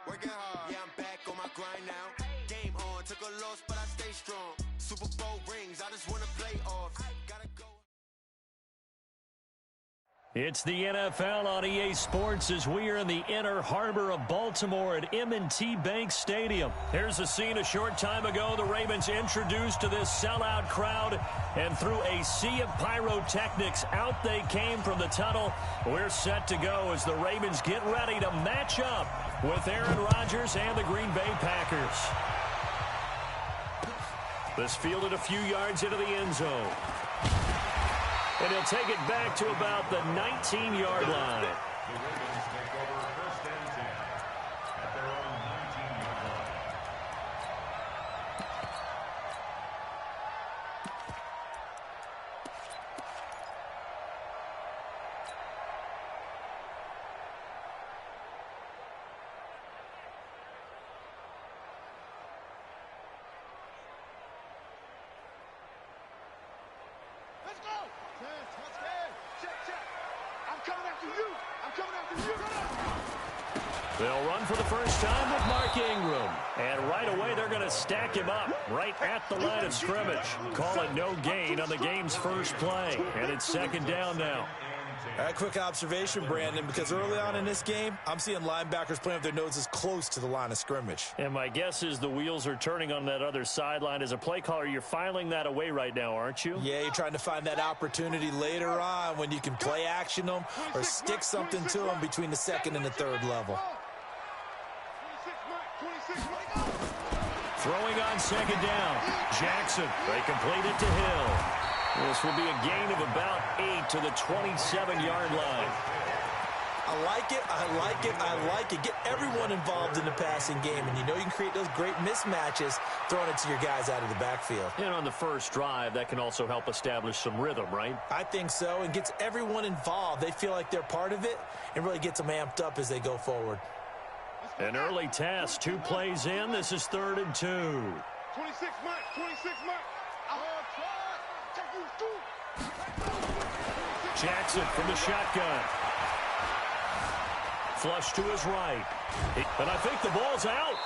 Working hard, yeah, I'm back on my grind now. Game on, took a loss, but I stay strong. Super Bowl rings, I just wanna play off. Gotta go. It's the NFL on EA Sports as we are in the inner harbor of Baltimore at M&T Bank Stadium. Here's a scene a short time ago. The Ravens introduced to this sellout crowd, and through a sea of pyrotechnics, out they came from the tunnel. We're set to go as the Ravens get ready to match up with Aaron Rodgers and the Green Bay Packers. This fielded a few yards into the end zone. And he'll take it back to about the 19-yard line. The Ravens take over 1st and 10 at their own 19-yard line. Let's go! Check. I'm coming after you. They'll run for the first time with Mark Ingram. And right away, they're going to stack him up right at the line of scrimmage. Call it no gain on the game's first play. And it's 2nd down now. All right, quick observation, Brandon, because early on in this game, I'm seeing linebackers playing with their noses close to the line of scrimmage. And my guess is the wheels are turning on that other sideline. As a play caller, you're filing that away right now, aren't you? Yeah, you're trying to find that opportunity later on when you can play action them or stick something to them between the 2nd and the 3rd level. Throwing on 2nd down. Jackson, they complete it to Hill. This will be a gain of about 8 to the 27-yard line. I like it. Get everyone involved in the passing game, and you know you can create those great mismatches throwing it to your guys out of the backfield. And on the first drive, that can also help establish some rhythm, right? I think so, and gets everyone involved. They feel like they're part of it and really gets them amped up as they go forward. An early test, 2 plays in. This is 3rd and 2. 26 months. Jackson from the shotgun. Flush to his right. And I think the ball's out.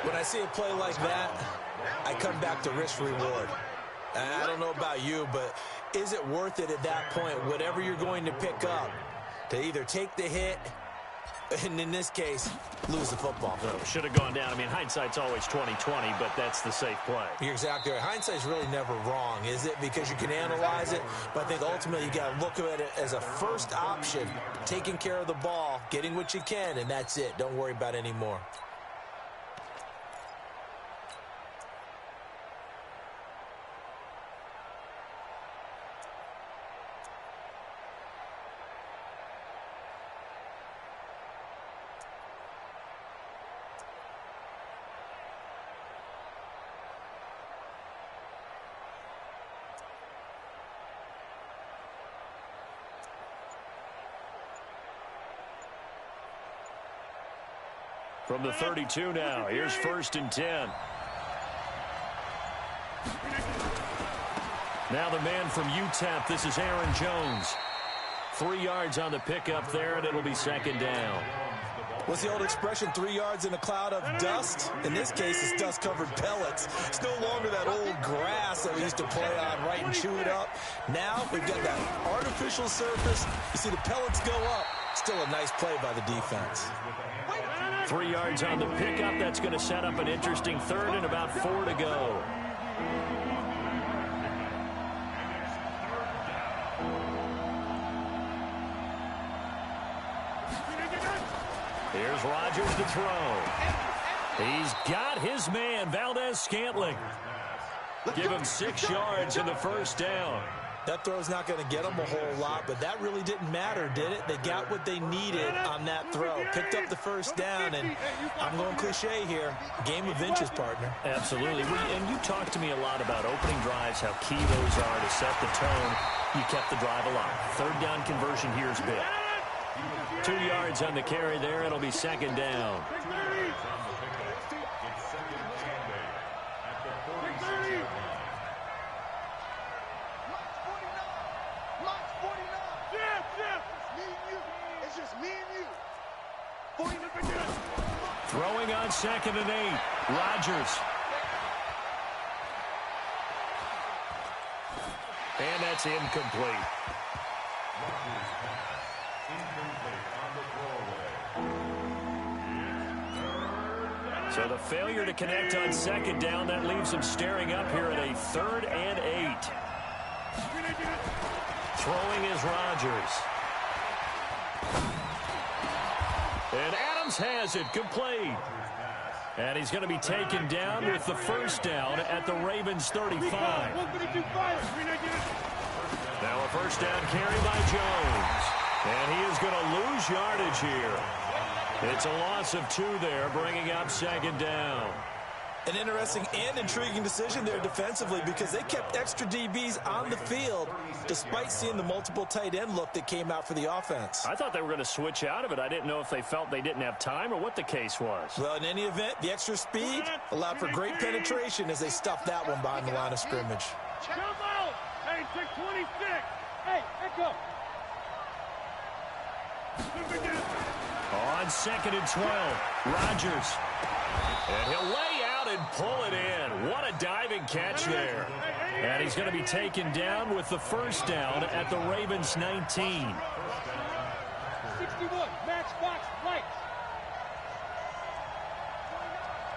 When I see a play like that, I come back to risk-reward. I don't know about you, but is it worth it at that point, whatever you're going to pick up, to either take the hit and, in this case, lose the football? Should have gone down. I mean, hindsight's always 20/20, but that's the safe play. You're exactly right. Hindsight's really never wrong, is it? Because you can analyze it, but I think ultimately you got to look at it as a first option, taking care of the ball, getting what you can, and that's it. Don't worry about any more. From the 32 now, here's 1st and 10. Now the man from UTEP, this is Aaron Jones. 3 yards on the pickup there, and it'll be 2nd down. What's the old expression, 3 yards in a cloud of dust? In this case, it's dust-covered pellets. It's no longer that old grass that we used to play on, right, and chew it up. Now we've got that artificial surface. You see the pellets go up. Still a nice play by the defense. 3 yards on the pickup. That's going to set up an interesting 3rd and about 4 to go. Here's Rodgers to throw. He's got his man, Valdez-Scantling. Give him 6 yards in the 1st down. That throw's not going to get them a whole lot, but that really didn't matter, did it? They got what they needed on that throw. Picked up the 1st down, and I'm going cliche here. Game of inches, partner. Absolutely. And you talked to me a lot about opening drives, how key those are to set the tone. You kept the drive alive. 3rd down conversion here is big. 2 yards on the carry there. It'll be 2nd down. Throwing on 2nd and 8. Rodgers. And that's incomplete. So the failure to connect on 2nd down, that leaves him staring up here at a 3rd and 8. Throwing is Rodgers. And Adams has it, complete. And he's going to be taken down with the first down at the Ravens 35. Now a first down carry by Jones. And he is going to lose yardage here. It's a loss of 2 there, bringing up 2nd down. An interesting and intriguing decision there defensively because they kept extra DBs on the field despite seeing the multiple tight end look that came out for the offense. I thought they were going to switch out of it. I didn't know if they felt they didn't have time or what the case was. Well, in any event, the extra speed allowed for great penetration as they stuffed that one behind the line of scrimmage. Jump out! Hey, 626! Hey, echo! On 2nd and 12, Rodgers. And he'll lay out and pull it in. What a diving catch there. And he's going to be taken down with the first down at the Ravens 19. 61, match box, right.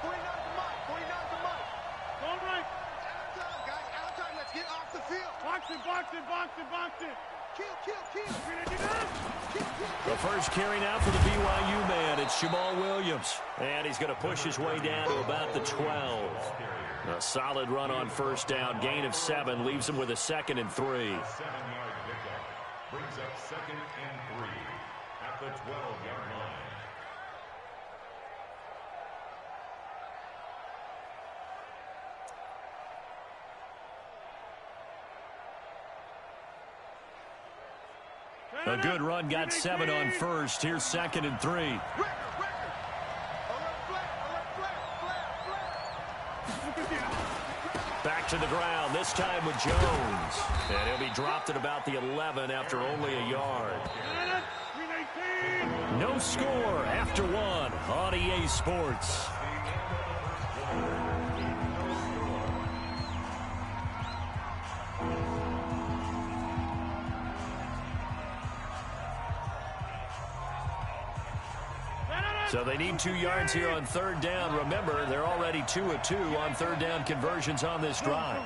49 to Mike, 49 to Mike. All right. Out of time, guys, out of time. Let's get off the field. Box it, box it, box it, box it. Kill. The first carry now for the BYU man. It's Jamal Williams. And he's going to push his way down to about the 12. A solid run on first down. Gain of 7 leaves him with a 2nd and 3. 7-yard pickup brings up 2nd and 3 at the 12-yard line. A good run, got 7 on first. Here's 2nd and 3. Back to the ground, this time with Jones. And he'll be dropped at about the 11 after only a yard. No score after 1 on EA Sports. So they need 2 yards here on 3rd down. Remember, they're already 2 of 2 on 3rd down conversions on this drive.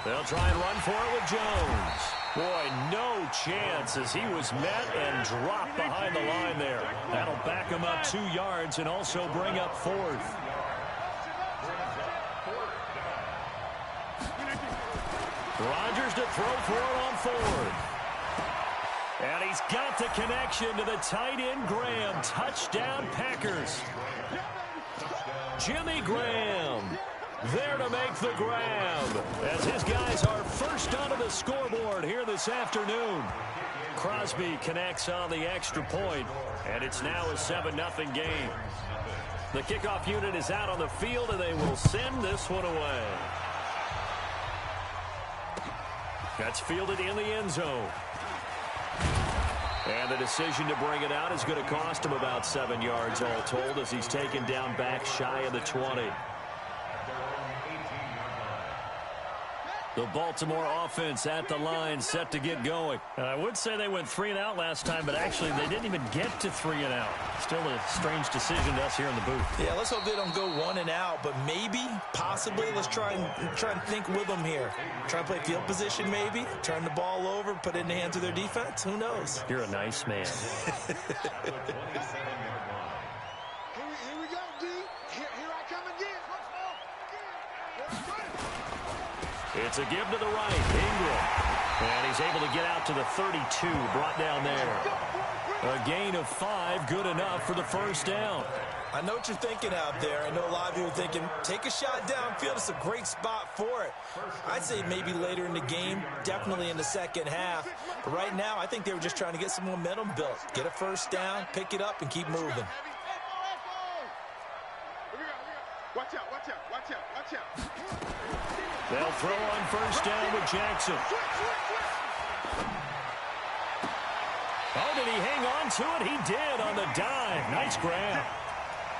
They'll try and run for it with Jones. Boy, no chance as he was met and dropped behind the line there. That'll back him up 2 yards and also bring up 4th. Rodgers to throw for it on 4th. And he's got the connection to the tight end, Graham. Touchdown, Packers. Jimmy Graham there to make the grab as his guys are first onto the scoreboard here this afternoon. Crosby connects on the extra point, and it's now a 7-0 game. The kickoff unit is out on the field, and they will send this one away. That's fielded in the end zone. And the decision to bring it out is going to cost him about 7 yards all told as he's taken down back shy of the 20. The Baltimore offense at the line set to get going. I would say they went 3 and out last time, but actually they didn't even get to 3 and out. Still a strange decision to us here in the booth. Yeah, let's hope they don't go 1 and out, but maybe, possibly, let's try and think with them here. Try and play field position maybe, turn the ball over, put it in the hands of their defense. Who knows? You're a nice man. Here we go, D. Here I come again. It's a give to the right, Ingram. And he's able to get out to the 32, brought down there. A gain of 5, good enough for the first down. I know what you're thinking out there. I know a lot of you are thinking, take a shot downfield. It's a great spot for it. I'd say maybe later in the game, definitely in the second half. But right now, I think they were just trying to get some momentum built. Get a first down, pick it up, and keep moving. Watch out. They'll throw on first down with Jackson. Oh, did he hang on to it? He did on the dive. Nice grab.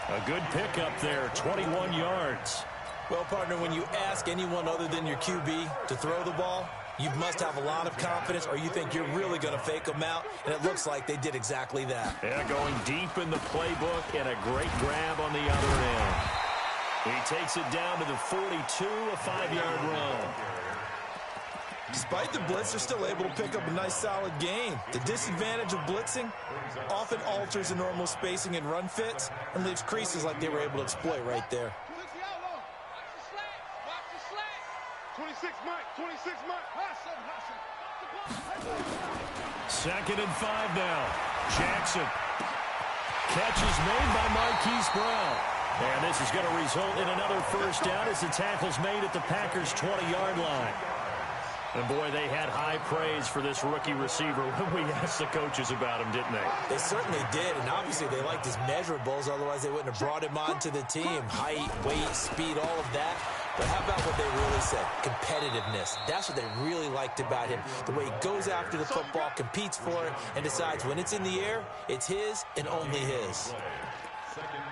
A good pickup there, 21 yards. Well, partner, when you ask anyone other than your QB to throw the ball, you must have a lot of confidence, or you think you're really going to fake them out, and it looks like they did exactly that. Yeah, going deep in the playbook, and a great grab on the other end. He takes it down to the 42, a 5-yard run. Despite the blitz, they're still able to pick up a nice, solid gain. The disadvantage of blitzing often alters the normal spacing and run fits and leaves creases like they were able to exploit right there. 26 Mike, 26 Mike. Second and 5 now. Jackson. Catch is made by Marquise Brown. And this is going to result in another first down as the tackle's made at the Packers' 20-yard line. And, boy, they had high praise for this rookie receiver when we asked the coaches about him, didn't they? They certainly did, and obviously they liked his measurables. Otherwise, they wouldn't have brought him onto the team. Height, weight, speed, all of that. But how about what they really said? Competitiveness. That's what they really liked about him. The way he goes after the football, competes for it, and decides when it's in the air, it's his and only his.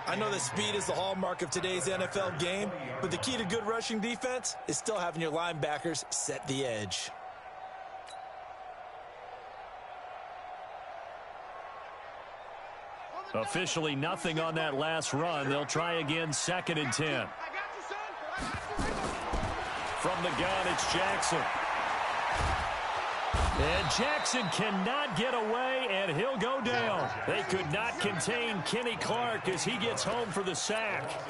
I know that speed is the hallmark of today's NFL game, but the key to good rushing defense is still having your linebackers set the edge. Officially nothing on that last run. They'll try again, second and 10. From the gun, it's Jackson. And Jackson cannot get away, and he'll go down. They could not contain Kenny Clark as he gets home for the sack.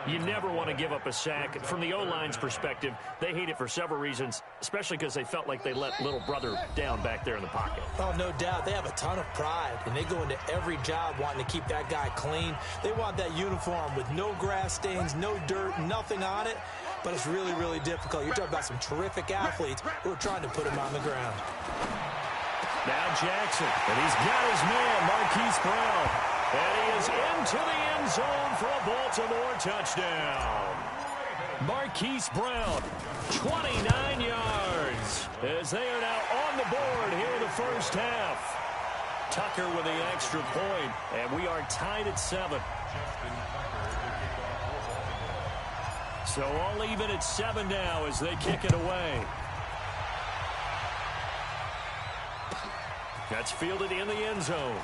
You never want to give up a sack. From the O-line's perspective, they hate it for several reasons, especially because they felt like they let little brother down back there in the pocket. Oh, no doubt. They have a ton of pride, and they go into every job wanting to keep that guy clean. They want that uniform with no grass stains, no dirt, nothing on it. But it's really, really difficult. You're talking about some terrific athletes who are trying to put him on the ground. Now Jackson, and he's got his man, Marquise Brown. And he is into the end zone for a Baltimore touchdown. Marquise Brown, 29 yards, as they are now on the board here in the first half. Tucker with the extra point, and we are tied at 7. So all even at 7 now as they kick it away. That's fielded in the end zone.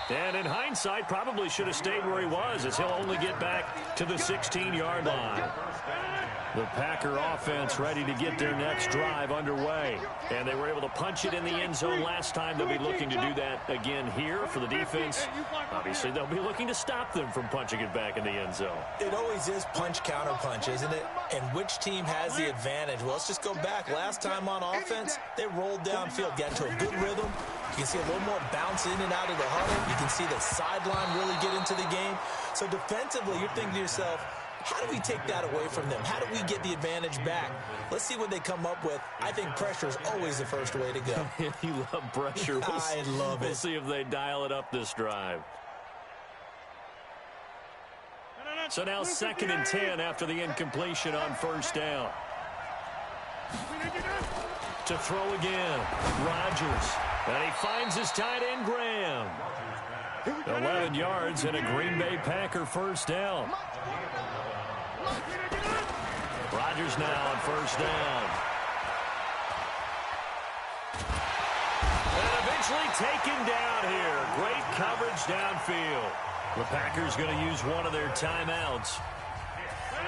And in hindsight, probably should have stayed where he was, as he'll only get back to the 16-yard line. The Packer offense ready to get their next drive underway. And they were able to punch it in the end zone last time. They'll be looking to do that again here for the defense. Obviously, they'll be looking to stop them from punching it back in the end zone. It always is punch-counter-punch, isn't it? And which team has the advantage? Well, let's just go back. Last time on offense, they rolled downfield, got into a good rhythm. You can see a little more bounce in and out of the huddle. You can see the sideline really get into the game. So defensively, you're thinking to yourself, how do we take that away from them? How do we get the advantage back? Let's see what they come up with. I think pressure is always the first way to go. You love pressure. I love it. We'll see if they dial it up this drive. So now second and 10 after the incompletion on first down. To throw again, Rodgers. And he finds his tight end, Graham. 11 yards and a Green Bay Packer first down. Rodgers now on first down. And eventually taken down here. Great coverage downfield. The Packers going to use one of their timeouts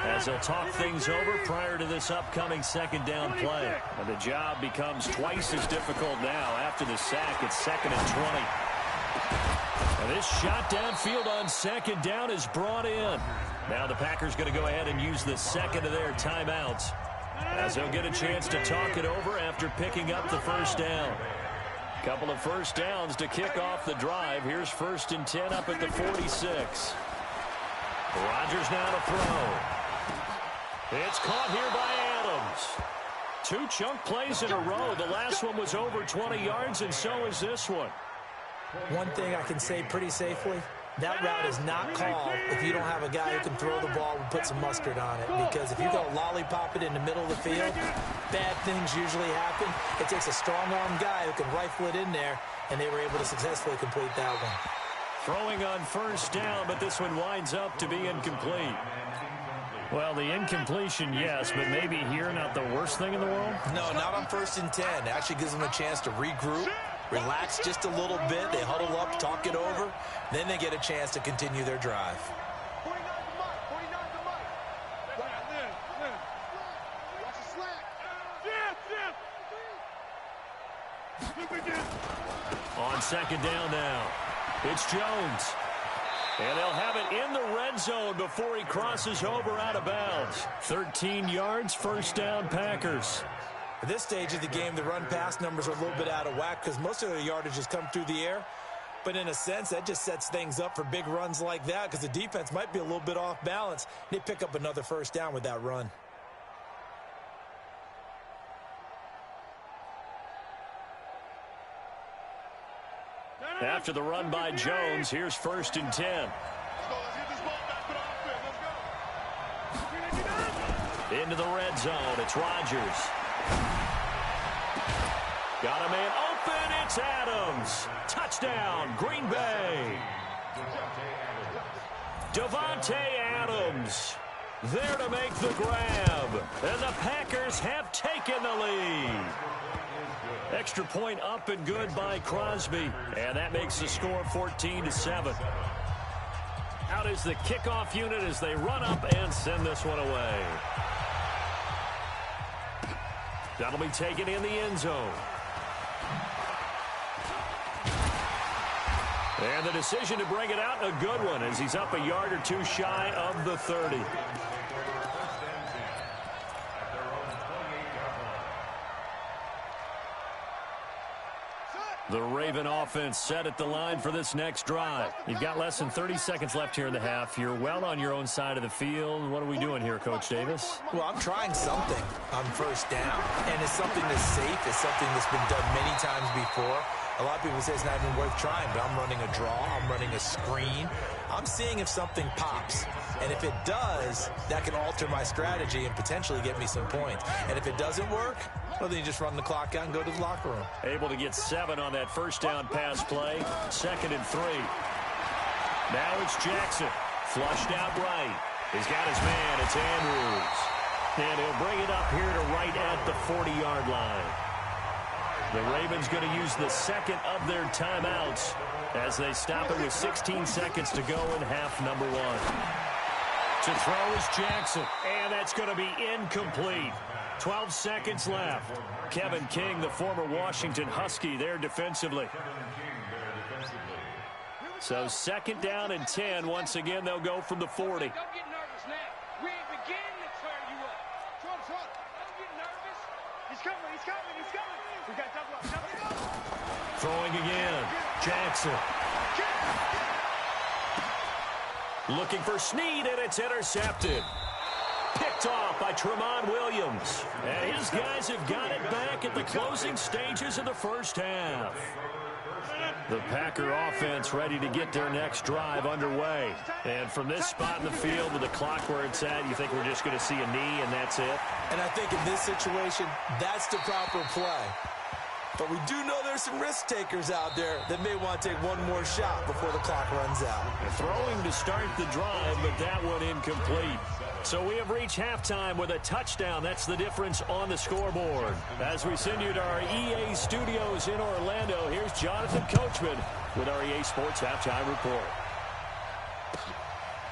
as they'll talk things over prior to this upcoming second down play. And the job becomes twice as difficult now after the sack. It's second and 20. And this shot downfield on second down is brought in. Now the Packers going to go ahead and use the second of their timeouts as they'll get a chance to talk it over after picking up the first down. Couple of first downs to kick off the drive. Here's first and 10 up at the 46. Rodgers now to throw. It's caught here by Adams. 2 chunk plays in a row. The last one was over 20 yards, and so is this one. One thing I can say pretty safely, That route is not called if you don't have a guy who can throw the ball and put some mustard on it. Because if you go lollipop it in the middle of the field, bad things usually happen. It takes a strong-arm guy who can rifle it in there, and they were able to successfully complete that one. Throwing on first down, but this one winds up to be incomplete. Well, the incompletion, yes, but maybe here not the worst thing in the world? No, not on 1st and 10. It actually gives them a chance to regroup, relax just a little bit. They huddle up, talk it over. Then they get a chance to continue their drive. 49 to Mike. 49 to Mike. Watch the slack. On second down now, it's Jones. And they'll have it in the red zone before he crosses over out of bounds. 13 yards, first down, Packers. At this stage of the game, the run-pass numbers are a little bit out of whack because most of their yardage has come through the air. But in a sense, that just sets things up for big runs like that because the defense might be a little bit off balance. They pick up another first down with that run. After the run by Jones, here's 1st and 10. Let's get this ball back to the offense. Let's go. Into the red zone, it's Rodgers. Got a man open, it's Adams. Touchdown, Green Bay. Devontae Adams there to make the grab. And the Packers have taken the lead. Extra point up and good by Crosby. And that makes the score 14-7. Out is the kickoff unit as they run up and send this one away. That'll be taken in the end zone. And the decision to bring it out, a good one, as he's up a yard or two shy of the 30. The Raven offense set at the line for this next drive. You've got less than 30 seconds left here in the half. You're well on your own side of the field. What are we doing here, Coach Davis? Well, I'm trying something on first down, and it's something that's safe. It's something that's been done many times before. A lot of people say it's not even worth trying, but I'm running a draw. I'm running a screen. I'm seeing if something pops. And if it does, that can alter my strategy and potentially get me some points. And if it doesn't work, well, then you just run the clock out and go to the locker room. Able to get 7 on that first down pass play. 2nd and 3. Now it's Jackson. Flushed out right. He's got his man. It's Andrews. And he'll bring it up here to right at the 40-yard line. The Ravens going to use the second of their timeouts as they stop it with 16 seconds to go in half number 1. To throw is Jackson, and that's going to be incomplete. 12 seconds left. Kevin King, the former Washington Husky, there defensively. So 2nd down and 10. Once again, they'll go from the 40. Don't get nervous now. We ain't beginning to tear you up. Don't get nervous. He's coming. He's coming. He's coming. We got double up. Double up. Throwing again. Jackson. Looking for Snead, and it's intercepted. Picked off by Tremont Williams. And his guys have got it back at the closing stages of the first half. The Packer offense ready to get their next drive underway. And from this spot in the field with the clock where it's at, you think we're just going to see a knee and that's it? And I think in this situation, that's the proper play. But we do know there's some risk takers out there that may want to take one more shot before the clock runs out. Throwing to start the drive, but that one incomplete. So we have reached halftime with a touchdown. That's the difference on the scoreboard. As we send you to our EA studios in Orlando, here's Jonathan Coachman with our EA Sports Halftime Report.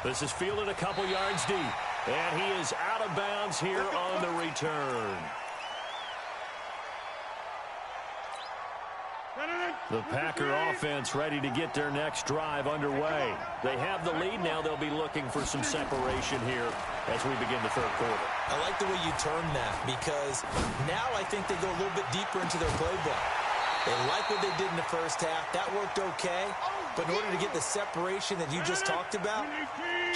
This is fielded a couple yards deep, and he is out of bounds here on the return. The Packer offense ready to get their next drive underway. They have the lead now. They'll be looking for some separation here as we begin the third quarter. I like the way you term that because now I think they go a little bit deeper into their playbook. They like what they did in the first half. That worked okay. But in order to get the separation that you just talked about,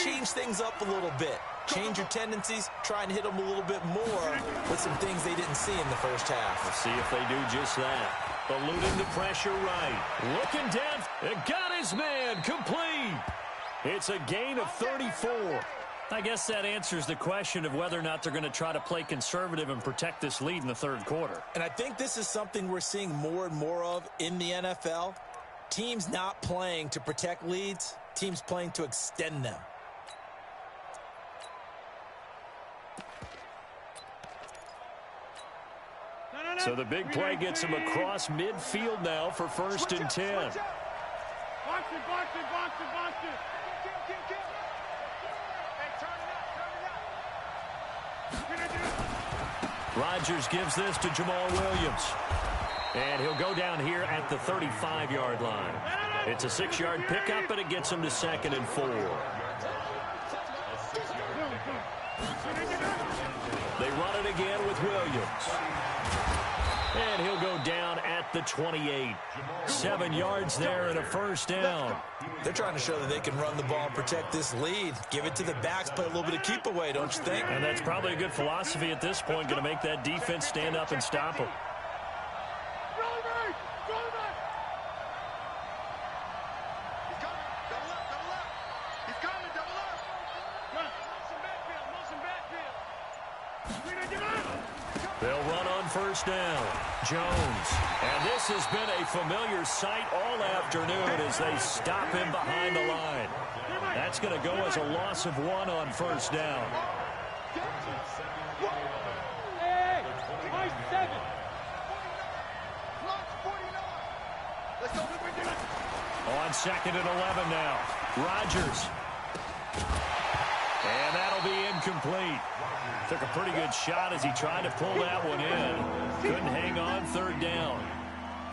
change things up a little bit. Change your tendencies. Try and hit them a little bit more with some things they didn't see in the first half. Let's see if they do just that. Eluding the pressure right. Looking down. It got his man. Complete. It's a gain of 34. I guess that answers the question of whether or not they're going to try to play conservative and protect this lead in the third quarter. And I think this is something we're seeing more and more of in the NFL. Teams not playing to protect leads, teams playing to extend them. So the big play gets him across midfield now for 1st and 10. Box it, box it, box it, box it. Rodgers gives this to Jamal Williams. And he'll go down here at the 35-yard line. It's a 6-yard pickup, and it gets him to 2nd and 4. They run it again with Williams. And he'll go down at the 28. 7 yards there and a 1st down. They're trying to show that they can run the ball and protect this lead. Give it to the backs, play a little bit of keep away, don't you think? And that's probably a good philosophy at this point, going to make that defense stand up and stop them. They'll run on 1st down. Jones. And this has been a familiar sight all afternoon as they stop him behind the line. That's going to go as a loss of 1 on 1st down. On 2nd and 11 now. Rodgers. And that'll be incomplete. Took a pretty good shot as he tried to pull that one in. Couldn't hang on 3rd down.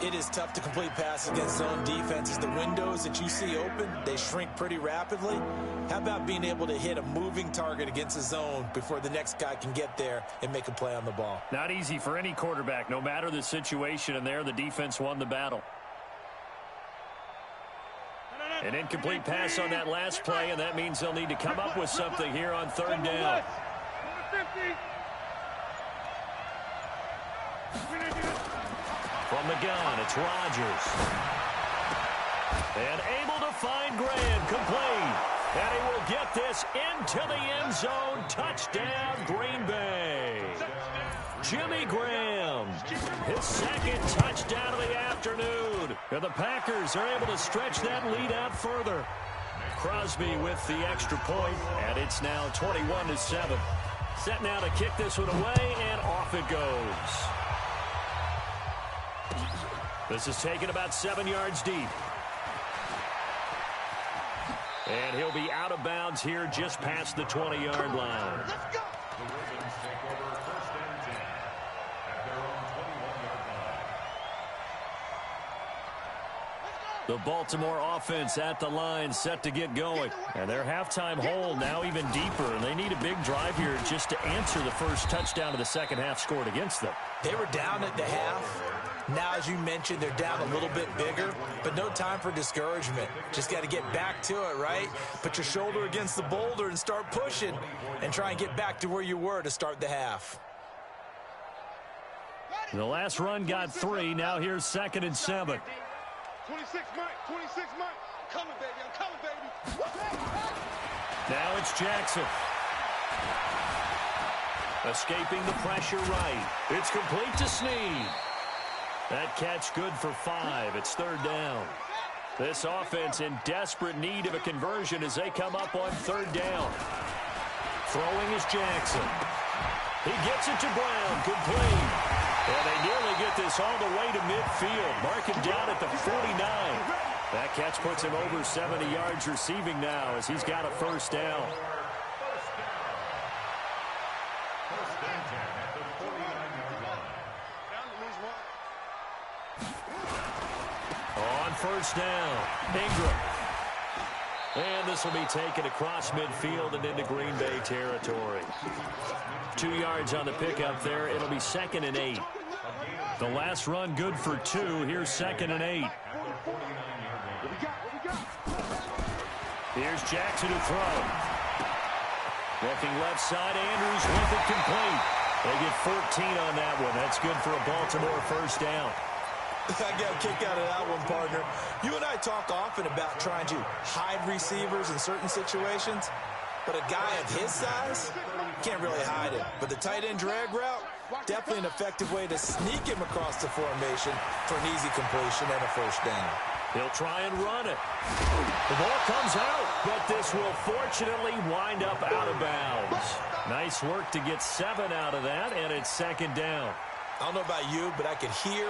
It is tough to complete passes against zone defenses. The windows that you see open, they shrink pretty rapidly. How about being able to hit a moving target against a zone before the next guy can get there and make a play on the ball? Not easy for any quarterback, no matter the situation, and there the defense won the battle. An incomplete pass on that last play, and that means they'll need to come up with something here on 3rd down. From the gun, it's Rodgers. And able to find Graham, complete. And he will get this into the end zone. Touchdown, Green Bay. Jimmy Graham, his 2nd touchdown of the afternoon. And the Packers are able to stretch that lead out further. Crosby with the extra point, and it's now 21-7. Set now to kick this one away, and off it goes. This is taken about 7 yards deep. And he'll be out of bounds here just past the 20-yard line. The Ravens take over 1st and 10 at their own 21-yard line. The Baltimore offense at the line, set to get going. And their halftime hole now even deeper, and they need a big drive here just to answer the first touchdown of the second half scored against them. They were down at the half. Now, as you mentioned, they're down a little bit bigger, but no time for discouragement. Just got to get back to it, right? Put your shoulder against the boulder and start pushing and try and get back to where you were to start the half. The last run got 3. Now here's 2nd and 7. 26 Mike, 26 Mike. I'm coming, baby, I'm coming, baby. Now it's Jackson. Escaping the pressure right. It's complete to Snead. That catch good for 5. It's 3rd down. This offense in desperate need of a conversion as they come up on 3rd down. Throwing is Jackson. He gets it to Brown, complete. And they nearly get this all the way to midfield. Mark him down at the 49. That catch puts him over 70 yards receiving now as he's got a 1st down. First and 10 at the 49-yard line. On 1st down, Ingram. And this will be taken across midfield and into Green Bay territory. 2 yards on the pickup there. It'll be 2nd and 8. The last run good for 2. Here's 2nd and 8. Here's Jackson to throw. Looking left side, Andrews with it complete. They get 14 on that one. That's good for a Baltimore 1st down. I got a kick out of that one, partner. You and I talk often about trying to hide receivers in certain situations, but a guy of his size can't really hide it. But the tight end drag route, definitely an effective way to sneak him across the formation for an easy completion and a first down. He'll try and run it. The ball comes out, but this will fortunately wind up out of bounds. Nice work to get 7 out of that, and it's second down. I don't know about you, but I could hear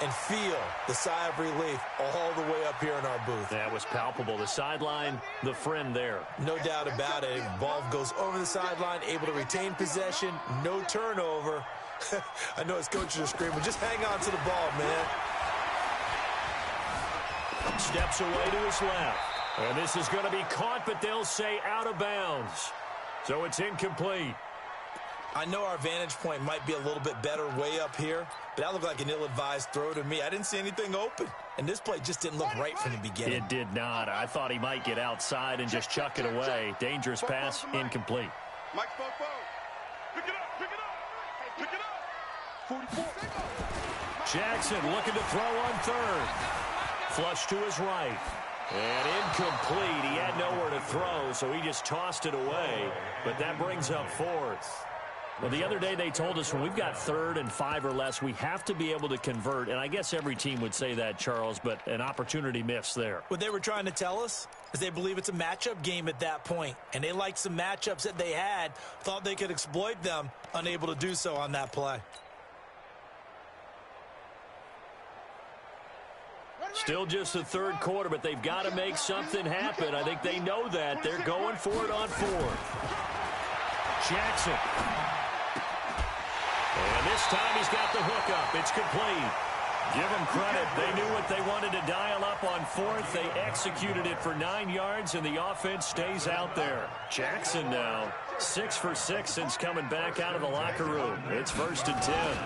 and feel the sigh of relief all the way up here in our booth. That was palpable. The sideline, the friend there. No doubt about it. Ball goes over the sideline, able to retain possession, no turnover. I know his coaches are screaming, just hang on to the ball, man. Steps away to his left. And this is going to be caught, but they'll say out of bounds. So it's incomplete. I know our vantage point might be a little bit better way up here, but that looked like an ill-advised throw to me. I didn't see anything open, and this play just didn't look right from the beginning. It did not. I thought he might get outside and just chuck it away. Dangerous pass, incomplete. Mike, pick it up, pick it up. 44. Jackson looking to throw on third. Flush to his right. And incomplete. He had nowhere to throw, so he just tossed it away. But that brings up fourth. Well, the other day they told us when we've got 3rd and 5 or less, we have to be able to convert. And I guess every team would say that, Charles, but an opportunity missed there. What they were trying to tell us is they believe it's a matchup game at that point. And they liked some matchups that they had, thought they could exploit them, unable to do so on that play. Still just the 3rd quarter, but they've got to make something happen. I think they know that. They're going for it on 4th. Jackson. And this time he's got the hookup. It's complete. Give them credit. They knew what they wanted to dial up on 4th. They executed it for 9 yards, and the offense stays out there. Jackson now 6 for 6 since coming back out of the locker room. It's 1st and 10.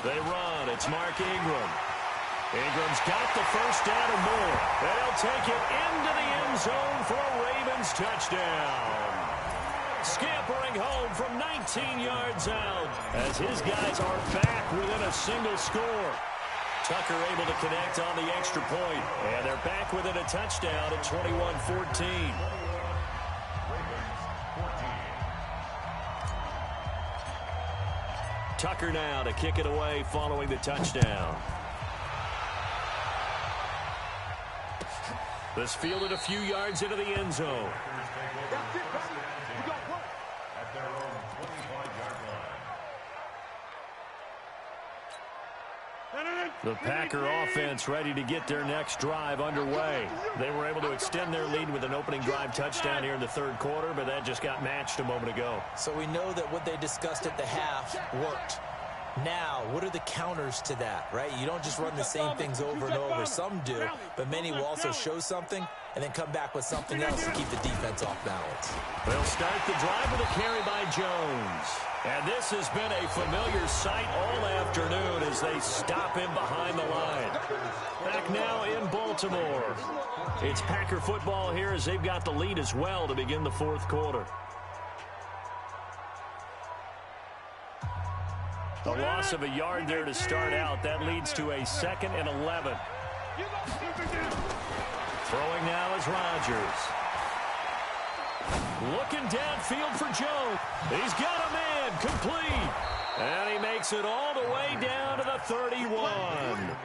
They run. It's Mark Ingram. Ingram's got the first down and more. They'll take it into the end zone for a Ravens touchdown. Scampering home from 19 yards out as his guys are back within a single score. Tucker able to connect on the extra point, and they're back within a touchdown at 21-14. Tucker now to kick it away following the touchdown. This fielded a few yards into the end zone. At their own 25-yard line. The Packer offense ready to get their next drive underway. They were able to extend their lead with an opening drive touchdown here in the 3rd quarter, but that just got matched a moment ago. So we know that what they discussed at the half worked. Now, what are the counters to that, right? You don't just run the same things over and over. Some do, but many will also show something and then come back with something else to keep the defense off balance. They'll start the drive with a carry by Jones. And this has been a familiar sight all afternoon as they stop him behind the line. Back now in Baltimore. It's Packer football here as they've got the lead as well to begin the 4th quarter. The loss of a yard there to start out. That leads to a 2nd and 11. Throwing now is Rodgers. Looking downfield for Jones. He's got a man. Complete. And he makes it all the way down to the 31.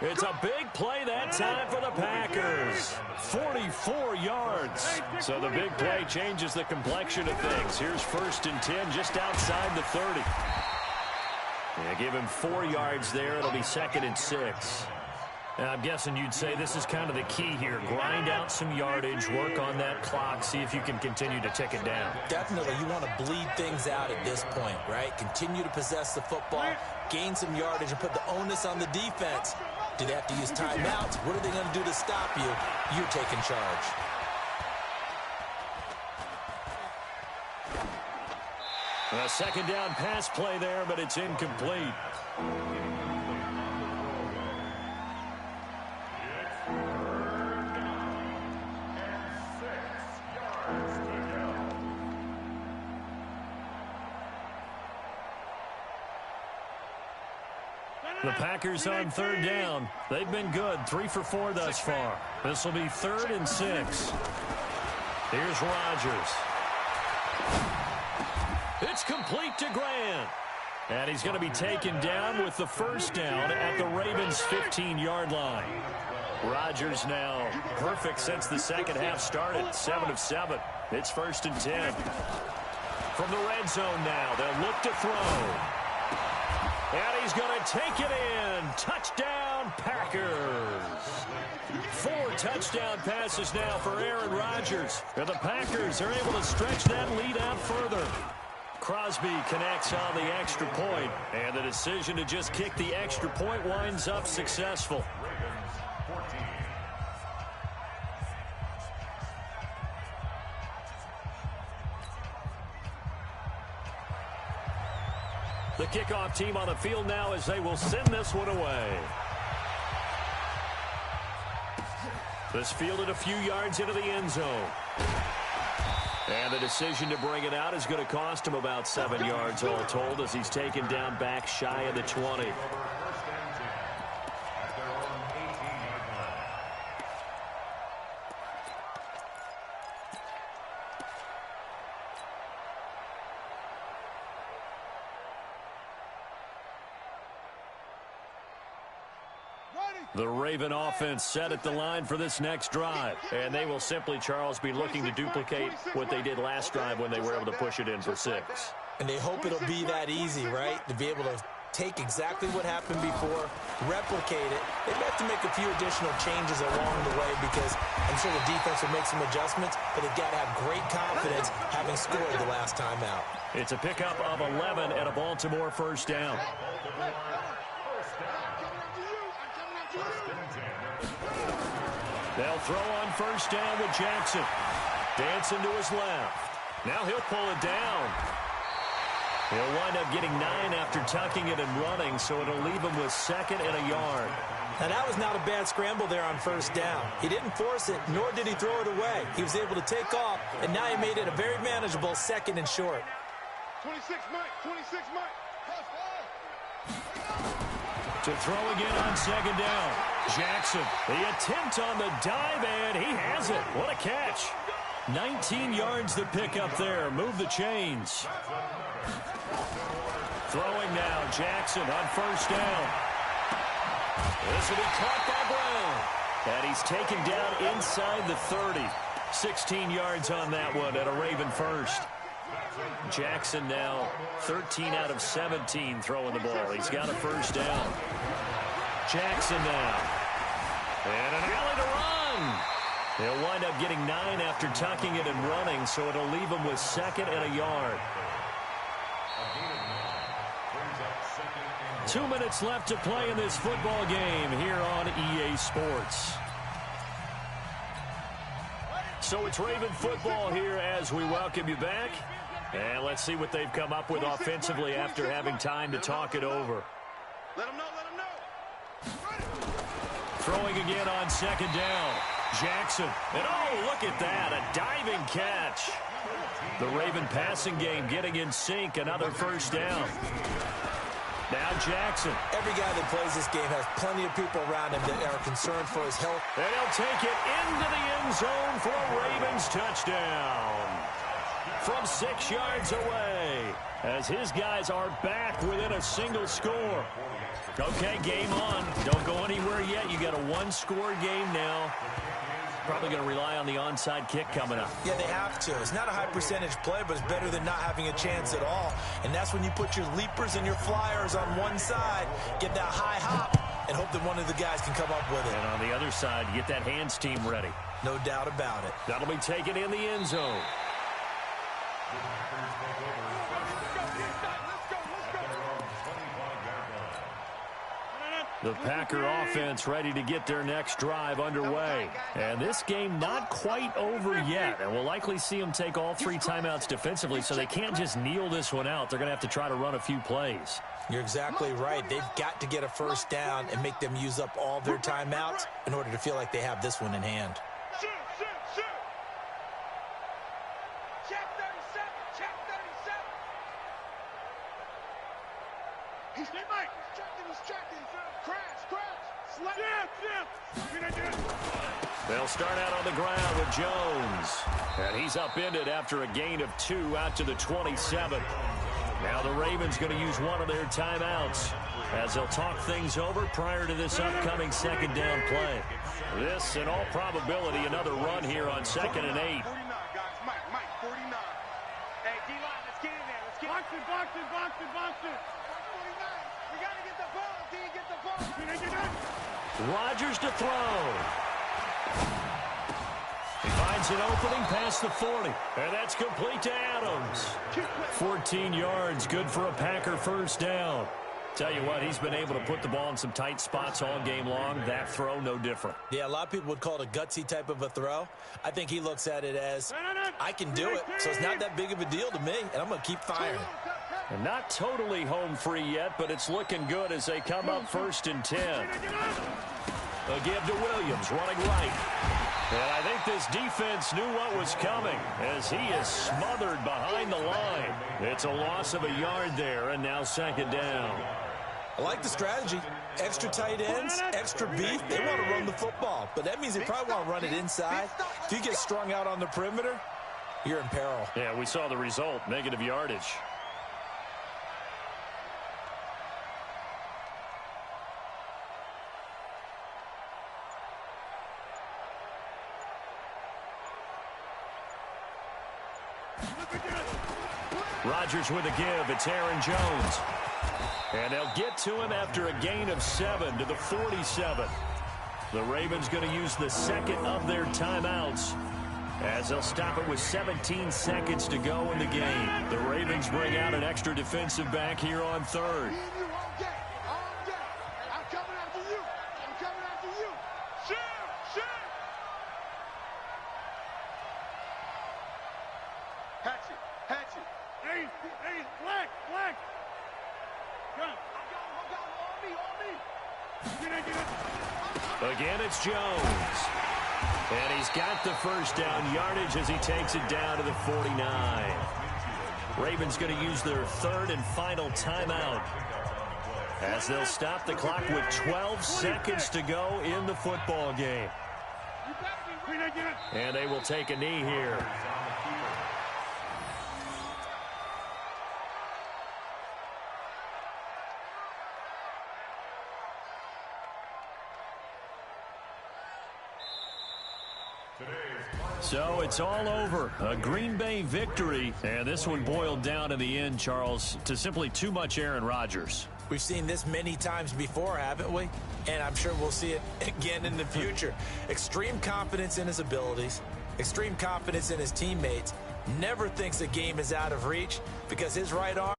It's a big play that time for the Packers. 44 yards. So the big play changes the complexion of things. Here's 1st and 10 just outside the 30. Yeah, give him 4 yards there. It'll be 2nd and 6. Now, I'm guessing you'd say this is kind of the key here. Grind out some yardage, work on that clock, see if you can continue to tick it down. Definitely. You want to bleed things out at this point, right? Continue to possess the football, gain some yardage, and put the onus on the defense. Do they have to use timeouts? What are they going to do to stop you? You're taking charge. A 2nd down pass play there, but it's incomplete. The Packers on third down. They've been good, 3 for 4 thus far. This will be 3rd and 6. Here's Rodgers. It's complete to Grant. And he's going to be taken down with the first down at the Ravens' 15-yard line. Rodgers now perfect since the second half started, 7 of 7. It's 1st and 10. From the red zone now, they'll look to throw. And he's going to take it in. Touchdown, Packers. 4 touchdown passes now for Aaron Rodgers. And the Packers are able to stretch that lead out further. Crosby connects on the extra point, and the decision to just kick the extra point winds up successful. The kickoff team on the field now as they will send this one away. This fielded a few yards into the end zone. And the decision to bring it out is going to cost him about 7 yards all told as he's taken down back shy of the 20. The Raven offense set at the line for this next drive. And they will simply, Charles, be looking to duplicate what they did last drive when they were able to push it in for 6. And they hope it'll be that easy, right? To be able to take exactly what happened before, replicate it. They may have to make a few additional changes along the way because I'm sure the defense will make some adjustments, but they've got to have great confidence having scored the last time out. It's a pickup of 11 and a Baltimore first down. They'll throw on first down with Jackson. Dancing to his left. Now he'll pull it down. He'll wind up getting 9 after tucking it and running, so it'll leave him with 2nd and a yard. Now that was not a bad scramble there on first down. He didn't force it, nor did he throw it away. He was able to take off, and now he made it a very manageable 2nd and short. 26 Mike, 26 Mike. To throw again on 2nd down. Jackson, the attempt on the dive, and he has it. What a catch. 19 yards the pickup there. Move the chains. Throwing now, Jackson on first down. This will be caught by Brown. And he's taken down inside the 30. 16 yards on that one at a Raven first. Jackson now 13 out of 17 throwing the ball. He's got a first down. Jackson now. And an alley to run. He'll wind up getting 9 after tucking it and running, so it'll leave him with 2nd and a yard. 2 minutes left to play in this football game here on EA Sports. So it's Raven football here as we welcome you back. And let's see what they've come up with offensively after having time to talk it over. Let him know, let him know. Throwing again on 2nd down. Jackson. And oh, look at that. A diving catch. The Raven passing game getting in sync. Another first down. Now Jackson. Every guy that plays this game has plenty of people around him that are concerned for his health. And he'll take it into the end zone for a Ravens touchdown. From 6 yards away, as his guys are back within a single score. Okay, game on. Don't go anywhere yet. You got a 1-score game now. Probably going to rely on the onside kick coming up. Yeah, they have to. It's not a high percentage play, but it's better than not having a chance at all. And that's when you put your leapers and your flyers on one side, get that high hop, and hope that one of the guys can come up with it. And on the other side, get that hands team ready. No doubt about it. That'll be taken in the end zone. The Packer offense ready to get their next drive underway. And this game not quite over yet. And we'll likely see them take all 3 timeouts defensively, so they can't just kneel this one out. They're going to have to try to run a few plays. You're exactly right. They've got to get a first down and make them use up all their timeouts in order to feel like they have this one in hand. Shoot, shoot, shoot. Check 37, check 37. He's checking. Crash. Slap. They'll start out on the ground with Jones. And he's upended after a gain of 2 out to the 27. Now the Ravens going to use one of their timeouts as they'll talk things over prior to this upcoming second down play. This, in all probability, another run here on 2nd and 8. 49, guys. Mike, 49. Hey, D-line, let's get in there. Let's get box it. 49. We got to get the ball, D. Get the ball. Rodgers to throw. He finds an opening past the 40. And that's complete to Adams. 14 yards, good for a Packer first down. Tell you what, he's been able to put the ball in some tight spots all game long. That throw, no different. Yeah, a lot of people would call it a gutsy type of a throw. I think he looks at it as, I can do it, so it's not that big of a deal to me, and I'm going to keep firing. And not totally home free yet, but it's looking good as they come up 1st and 10. A give to Williams, running right. And I think this defense knew what was coming as he is smothered behind the line. It's a loss of a yard there, and now 2nd down. I like the strategy. Extra tight ends, extra beef. They want to run the football, but that means they probably want to run it inside. If you get strung out on the perimeter, you're in peril. Yeah, we saw the result, negative yardage. Rodgers with a give. It's Aaron Jones. And they'll get to him after a gain of 7 to the 47. The Ravens going to use the second of their timeouts as they'll stop it with 17 seconds to go in the game. The Ravens bring out an extra defensive back here on 3rd. I'm coming after you. Shoot. Hatchet. Hey, flag. Come. On me. Again, it's Jones. And he's got the first down yardage as he takes it down to the 49. Ravens going to use their 3rd and final timeout as they'll stop the clock with 12 seconds to go in the football game. And they will take a knee here. So it's all over. A Green Bay victory. And this one boiled down in the end, Charles, to simply too much Aaron Rodgers. We've seen this many times before, haven't we? And I'm sure we'll see it again in the future. Extreme confidence in his abilities, extreme confidence in his teammates. Never thinks a game is out of reach because his right arm